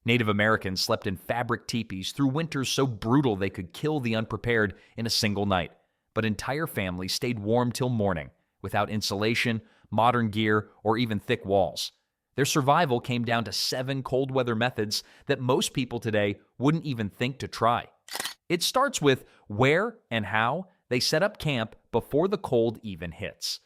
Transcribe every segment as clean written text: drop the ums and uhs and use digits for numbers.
Native Americans slept in fabric teepees through winters so brutal they could kill the unprepared in a single night. But entire families stayed warm till morning, without insulation, modern gear, or even thick walls. Their survival came down to 7 cold weather methods that most people today wouldn't even think to try. It starts with where and how they set up camp before the cold even hits.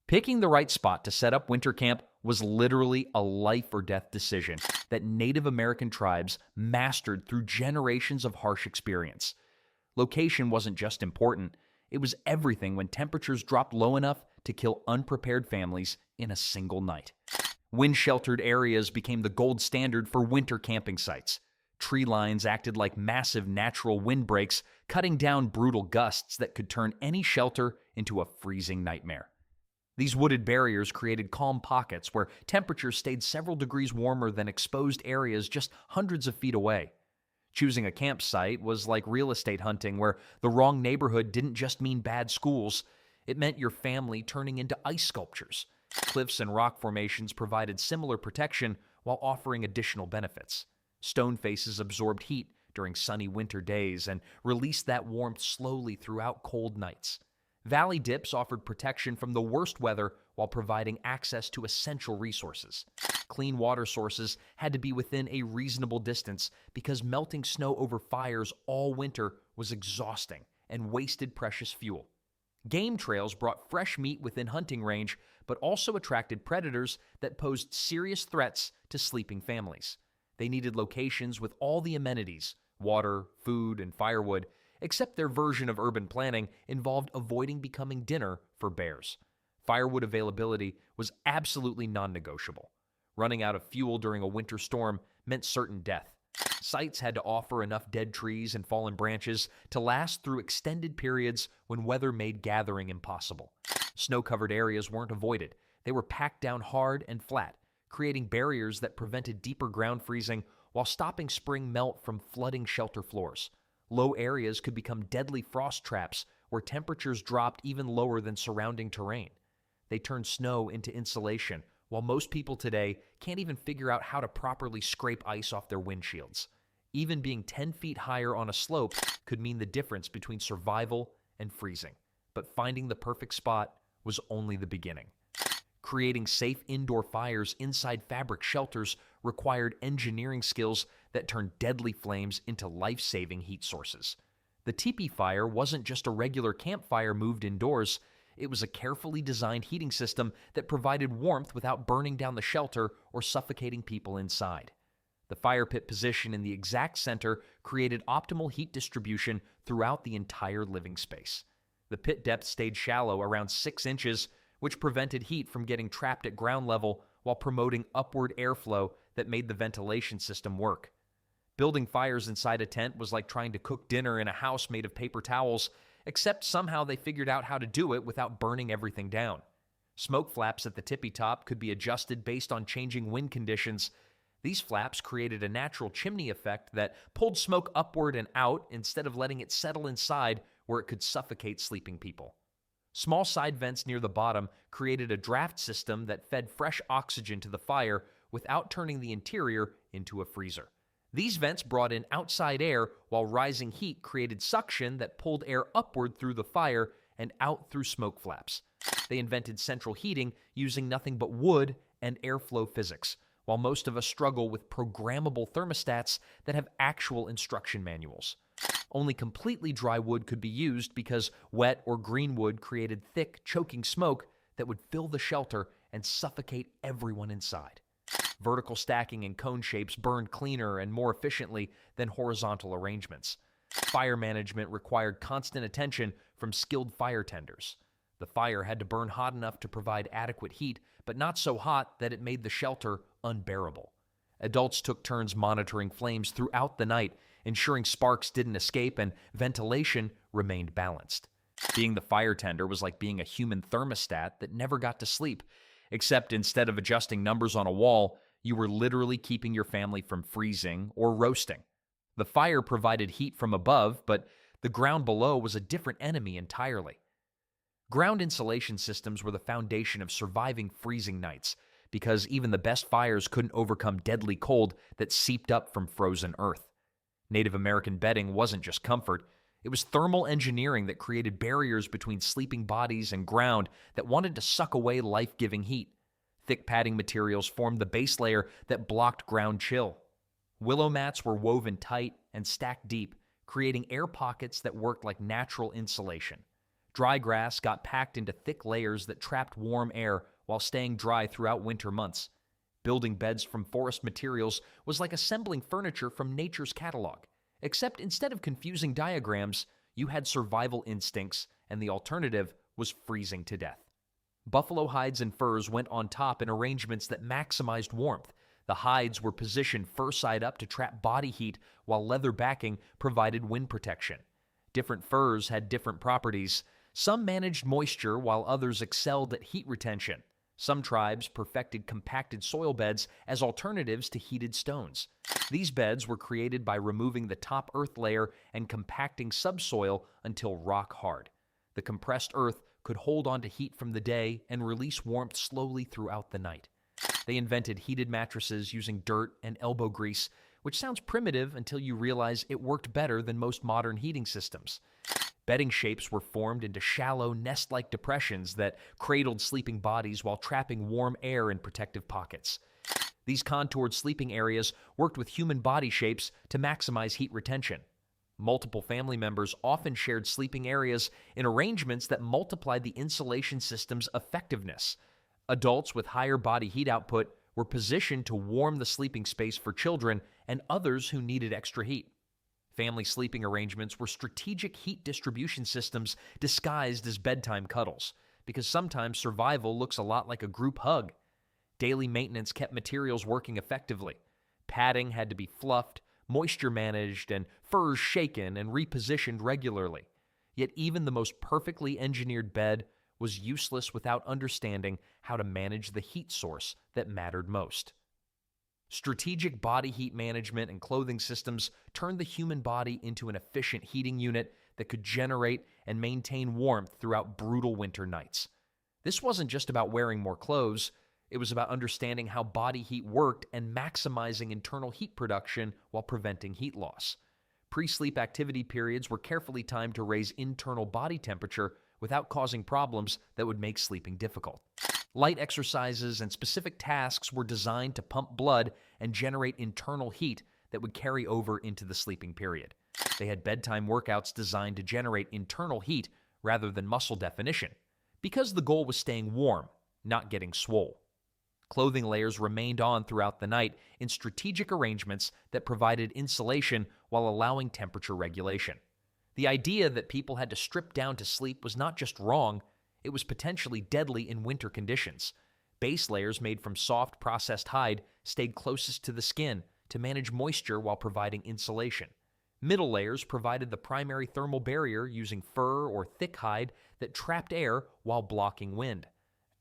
Picking the right spot to set up winter camp was literally a life or death decision that Native American tribes mastered through generations of harsh experience. Location wasn't just important, it was everything when temperatures dropped low enough to kill unprepared families in a single night. Wind-sheltered areas became the gold standard for winter camping sites. Tree lines acted like massive natural windbreaks, cutting down brutal gusts that could turn any shelter into a freezing nightmare. These wooded barriers created calm pockets where temperatures stayed several degrees warmer than exposed areas just hundreds of feet away. Choosing a campsite was like real estate hunting, where the wrong neighborhood didn't just mean bad schools, it meant your family turning into ice sculptures. Cliffs and rock formations provided similar protection while offering additional benefits. Stone faces absorbed heat during sunny winter days and released that warmth slowly throughout cold nights. Valley dips offered protection from the worst weather while providing access to essential resources. Clean water sources had to be within a reasonable distance because melting snow over fires all winter was exhausting and wasted precious fuel. Game trails brought fresh meat within hunting range, but also attracted predators that posed serious threats to sleeping families. They needed locations with all the amenities, water, food, and firewood, except their version of urban planning involved avoiding becoming dinner for bears. Firewood availability was absolutely non-negotiable. Running out of fuel during a winter storm meant certain death. Sites had to offer enough dead trees and fallen branches to last through extended periods when weather made gathering impossible. Snow-covered areas weren't avoided. They were packed down hard and flat, creating barriers that prevented deeper ground freezing while stopping spring melt from flooding shelter floors. Low areas could become deadly frost traps where temperatures dropped even lower than surrounding terrain. They turned snow into insulation, while most people today can't even figure out how to properly scrape ice off their windshields. Even being 10 feet higher on a slope could mean the difference between survival and freezing. But finding the perfect spot was only the beginning. Creating safe indoor fires inside fabric shelters required engineering skills that turned deadly flames into life-saving heat sources. The Tipi fire wasn't just a regular campfire moved indoors. It was a carefully designed heating system that provided warmth without burning down the shelter or suffocating people inside. The fire pit position in the exact center created optimal heat distribution throughout the entire living space. The pit depth stayed shallow, around 6 inches, which prevented heat from getting trapped at ground level while promoting upward airflow that made the ventilation system work. Building fires inside a tent was like trying to cook dinner in a house made of paper towels, except somehow they figured out how to do it without burning everything down. Smoke flaps at the tippy top could be adjusted based on changing wind conditions. These flaps created a natural chimney effect that pulled smoke upward and out instead of letting it settle inside where it could suffocate sleeping people. Small side vents near the bottom created a draft system that fed fresh oxygen to the fire without turning the interior into a freezer. These vents brought in outside air while rising heat created suction that pulled air upward through the fire and out through smoke flaps. They invented central heating using nothing but wood and airflow physics, while most of us struggle with programmable thermostats that have actual instruction manuals. Only completely dry wood could be used because wet or green wood created thick, choking smoke that would fill the shelter and suffocate everyone inside. Vertical stacking in cone shapes burned cleaner and more efficiently than horizontal arrangements. Fire management required constant attention from skilled fire tenders. The fire had to burn hot enough to provide adequate heat, but not so hot that it made the shelter unbearable. Adults took turns monitoring flames throughout the night, ensuring sparks didn't escape and ventilation remained balanced. Being the fire tender was like being a human thermostat that never got to sleep, except instead of adjusting numbers on a wall, you were literally keeping your family from freezing or roasting. The fire provided heat from above, but the ground below was a different enemy entirely. Ground insulation systems were the foundation of surviving freezing nights because even the best fires couldn't overcome deadly cold that seeped up from frozen earth. Native American bedding wasn't just comfort. It was thermal engineering that created barriers between sleeping bodies and ground that wanted to suck away life-giving heat. Thick padding materials formed the base layer that blocked ground chill. Willow mats were woven tight and stacked deep, creating air pockets that worked like natural insulation. Dry grass got packed into thick layers that trapped warm air while staying dry throughout winter months. Building beds from forest materials was like assembling furniture from nature's catalog, except instead of confusing diagrams, you had survival instincts, and the alternative was freezing to death. Buffalo hides and furs went on top in arrangements that maximized warmth. The hides were positioned fur side up to trap body heat, while leather backing provided wind protection. Different furs had different properties. Some managed moisture while others excelled at heat retention. Some tribes perfected compacted soil beds as alternatives to heated stones. These beds were created by removing the top earth layer and compacting subsoil until rock hard. The compressed earth could hold on to heat from the day and release warmth slowly throughout the night. They invented heated mattresses using dirt and elbow grease, which sounds primitive until you realize it worked better than most modern heating systems. Bedding shapes were formed into shallow, nest-like depressions that cradled sleeping bodies while trapping warm air in protective pockets. These contoured sleeping areas worked with human body shapes to maximize heat retention. Multiple family members often shared sleeping areas in arrangements that multiplied the insulation system's effectiveness. Adults with higher body heat output were positioned to warm the sleeping space for children and others who needed extra heat. Family sleeping arrangements were strategic heat distribution systems disguised as bedtime cuddles, because sometimes survival looks a lot like a group hug. Daily maintenance kept materials working effectively. Padding had to be fluffed, moisture managed, and furs shaken and repositioned regularly. Yet even the most perfectly engineered bed was useless without understanding how to manage the heat source that mattered most. Strategic body heat management and clothing systems turned the human body into an efficient heating unit that could generate and maintain warmth throughout brutal winter nights. This wasn't just about wearing more clothes, it was about understanding how body heat worked and maximizing internal heat production while preventing heat loss. Pre-sleep activity periods were carefully timed to raise internal body temperature without causing problems that would make sleeping difficult. Light exercises and specific tasks were designed to pump blood and generate internal heat that would carry over into the sleeping period. They had bedtime workouts designed to generate internal heat rather than muscle definition, because the goal was staying warm, not getting swole. Clothing layers remained on throughout the night in strategic arrangements that provided insulation while allowing temperature regulation. The idea that people had to strip down to sleep was not just wrong, it was potentially deadly in winter conditions. Base layers made from soft, processed hide stayed closest to the skin to manage moisture while providing insulation. Middle layers provided the primary thermal barrier using fur or thick hide that trapped air while blocking wind.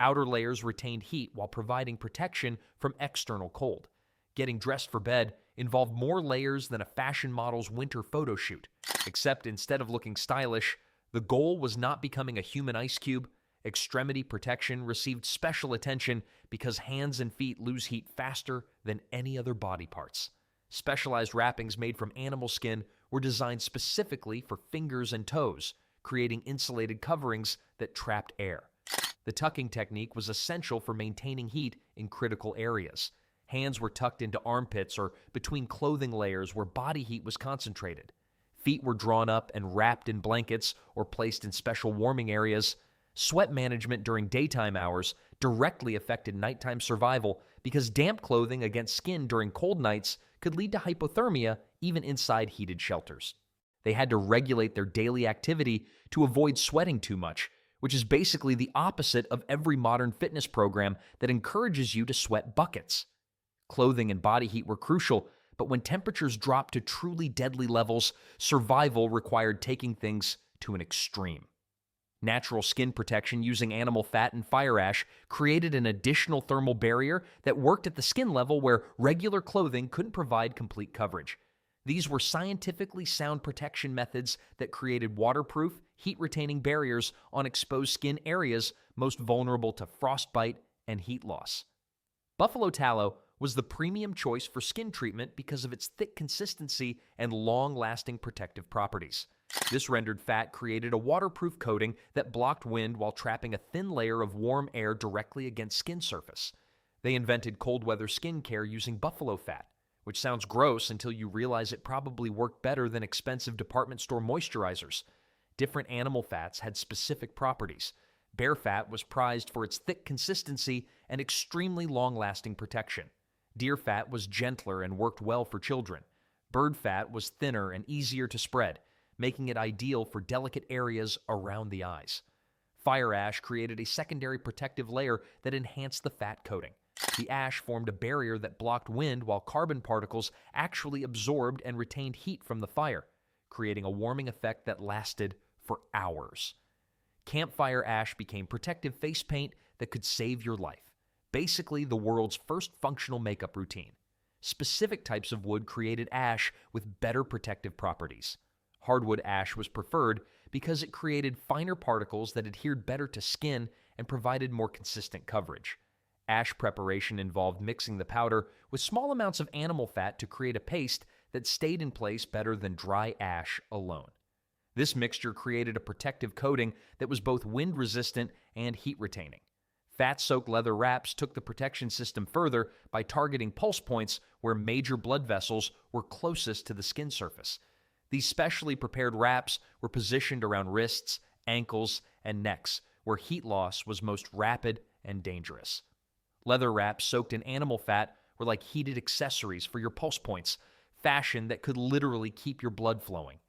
Outer layers retained heat while providing protection from external cold. Getting dressed for bed involved more layers than a fashion model's winter photo shoot, except instead of looking stylish, the goal was not becoming a human ice cube. Extremity protection received special attention because hands and feet lose heat faster than any other body parts. Specialized wrappings made from animal skin were designed specifically for fingers and toes, creating insulated coverings that trapped air. The tucking technique was essential for maintaining heat in critical areas. Hands were tucked into armpits or between clothing layers where body heat was concentrated. Feet were drawn up and wrapped in blankets or placed in special warming areas. Sweat management during daytime hours directly affected nighttime survival because damp clothing against skin during cold nights could lead to hypothermia even inside heated shelters. They had to regulate their daily activity to avoid sweating too much, which is basically the opposite of every modern fitness program that encourages you to sweat buckets. Clothing and body heat were crucial, but when temperatures dropped to truly deadly levels, survival required taking things to an extreme. Natural skin protection using animal fat and fire ash created an additional thermal barrier that worked at the skin level where regular clothing couldn't provide complete coverage. These were scientifically sound protection methods that created waterproof, heat-retaining barriers on exposed skin areas most vulnerable to frostbite and heat loss. Buffalo tallow was the premium choice for skin treatment because of its thick consistency and long-lasting protective properties. This rendered fat created a waterproof coating that blocked wind while trapping a thin layer of warm air directly against skin surface. They invented cold weather skincare using buffalo fat, which sounds gross until you realize it probably worked better than expensive department store moisturizers. Different animal fats had specific properties. Bear fat was prized for its thick consistency and extremely long-lasting protection. Deer fat was gentler and worked well for children. Bird fat was thinner and easier to spread, making it ideal for delicate areas around the eyes. Fire ash created a secondary protective layer that enhanced the fat coating. The ash formed a barrier that blocked wind while carbon particles actually absorbed and retained heat from the fire, creating a warming effect that lasted for hours. Campfire ash became protective face paint that could save your life. Basically, the world's first functional makeup routine. Specific types of wood created ash with better protective properties. Hardwood ash was preferred because it created finer particles that adhered better to skin and provided more consistent coverage. Ash preparation involved mixing the powder with small amounts of animal fat to create a paste that stayed in place better than dry ash alone. This mixture created a protective coating that was both wind-resistant and heat-retaining. Fat-soaked leather wraps took the protection system further by targeting pulse points where major blood vessels were closest to the skin surface. These specially prepared wraps were positioned around wrists, ankles, and necks, where heat loss was most rapid and dangerous. Leather wraps soaked in animal fat were like heated accessories for your pulse points, fashion that could literally keep your blood flowing.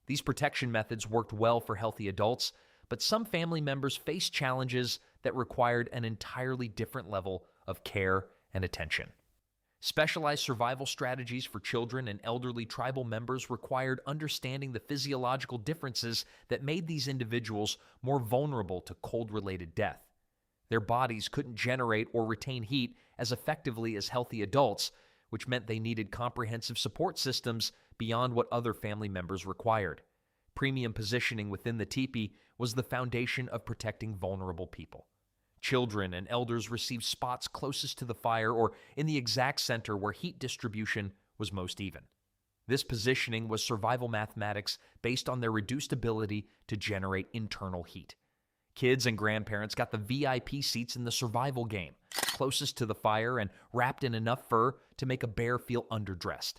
These protection methods worked well for healthy adults, but some family members faced challenges that required an entirely different level of care and attention. Specialized survival strategies for children and elderly tribal members required understanding the physiological differences that made these individuals more vulnerable to cold-related death. Their bodies couldn't generate or retain heat as effectively as healthy adults, which meant they needed comprehensive support systems beyond what other family members required. Premium positioning within the teepee was the foundation of protecting vulnerable people. Children and elders received spots closest to the fire or in the exact center where heat distribution was most even. This positioning was survival mathematics based on their reduced ability to generate internal heat. Kids and grandparents got the VIP seats in the survival game, closest to the fire and wrapped in enough fur to make a bear feel underdressed.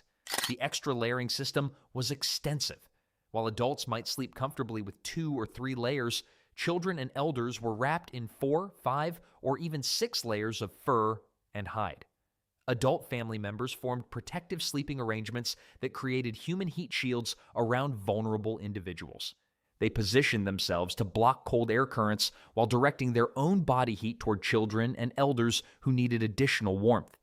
The extra layering system was extensive. While adults might sleep comfortably with 2 or 3 layers, children and elders were wrapped in 4, 5, or even 6 layers of fur and hide. Adult family members formed protective sleeping arrangements that created human heat shields around vulnerable individuals. They positioned themselves to block cold air currents while directing their own body heat toward children and elders who needed additional warmth.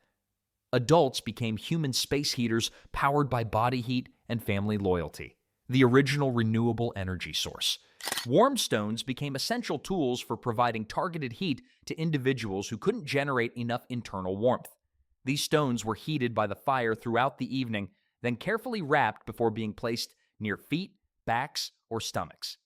Adults became human space heaters powered by body heat and family loyalty, the original renewable energy source. Warm stones became essential tools for providing targeted heat to individuals who couldn't generate enough internal warmth. These stones were heated by the fire throughout the evening, then carefully wrapped before being placed near feet, backs, or stomachs.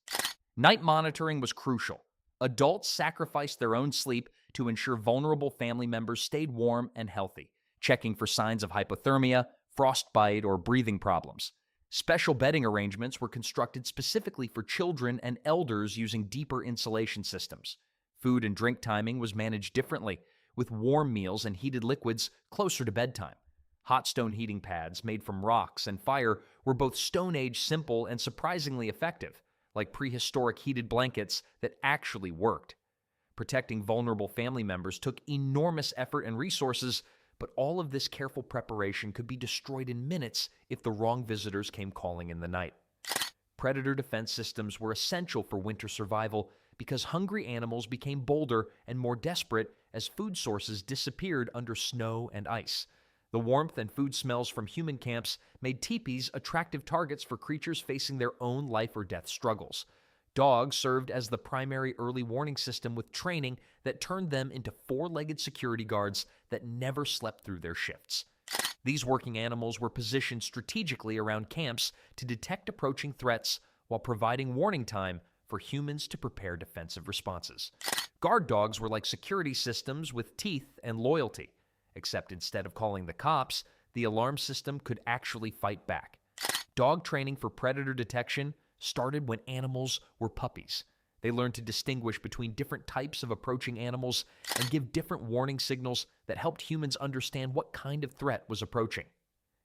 Night monitoring was crucial. Adults sacrificed their own sleep to ensure vulnerable family members stayed warm and healthy, checking for signs of hypothermia, frostbite, or breathing problems. Special bedding arrangements were constructed specifically for children and elders using deeper insulation systems. Food and drink timing was managed differently, with warm meals and heated liquids closer to bedtime. Hot stone heating pads made from rocks and fire were both Stone Age simple and surprisingly effective, like prehistoric heated blankets that actually worked. Protecting vulnerable family members took enormous effort and resources, but all of this careful preparation could be destroyed in minutes if the wrong visitors came calling in the night. Predator defense systems were essential for winter survival because hungry animals became bolder and more desperate as food sources disappeared under snow and ice. The warmth and food smells from human camps made teepees attractive targets for creatures facing their own life or death struggles. Dogs served as the primary early warning system with training that turned them into 4-legged security guards that never slept through their shifts. These working animals were positioned strategically around camps to detect approaching threats while providing warning time for humans to prepare defensive responses. Guard dogs were like security systems with teeth and loyalty. except instead of calling the cops, the alarm system could actually fight back. Dog training for predator detection started when animals were puppies. They learned to distinguish between different types of approaching animals and give different warning signals that helped humans understand what kind of threat was approaching.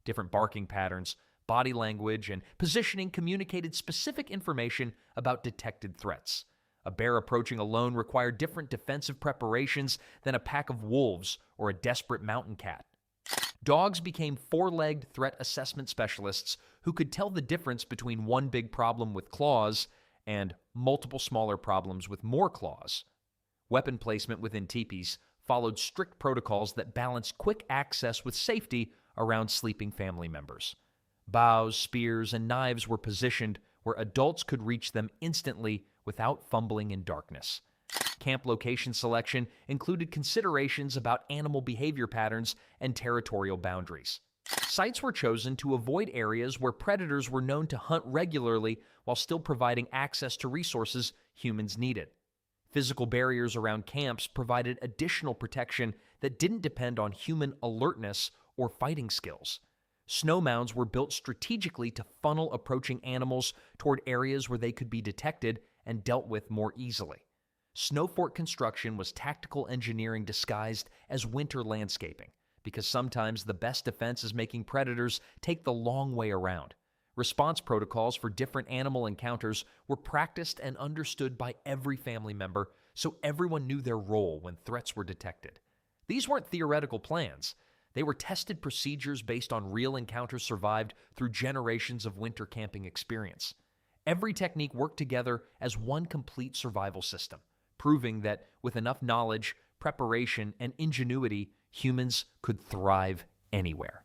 Different barking patterns, body language, and positioning communicated specific information about detected threats. A bear approaching alone required different defensive preparations than a pack of wolves or a desperate mountain cat. Dogs became four-legged threat assessment specialists who could tell the difference between one big problem with claws and multiple smaller problems with more claws. Weapon placement within tipis followed strict protocols that balanced quick access with safety around sleeping family members. Bows, spears, and knives were positioned where adults could reach them instantly without fumbling in darkness. Camp location selection included considerations about animal behavior patterns and territorial boundaries. Sites were chosen to avoid areas where predators were known to hunt regularly while still providing access to resources humans needed. Physical barriers around camps provided additional protection that didn't depend on human alertness or fighting skills. Snow mounds were built strategically to funnel approaching animals toward areas where they could be detected and dealt with more easily. Snow fort construction was tactical engineering disguised as winter landscaping, because sometimes the best defense is making predators take the long way around. Response protocols for different animal encounters were practiced and understood by every family member, so everyone knew their role when threats were detected. These weren't theoretical plans. They were tested procedures based on real encounters survived through generations of winter camping experience. Every technique worked together as one complete survival system, proving that with enough knowledge, preparation, and ingenuity, humans could thrive anywhere.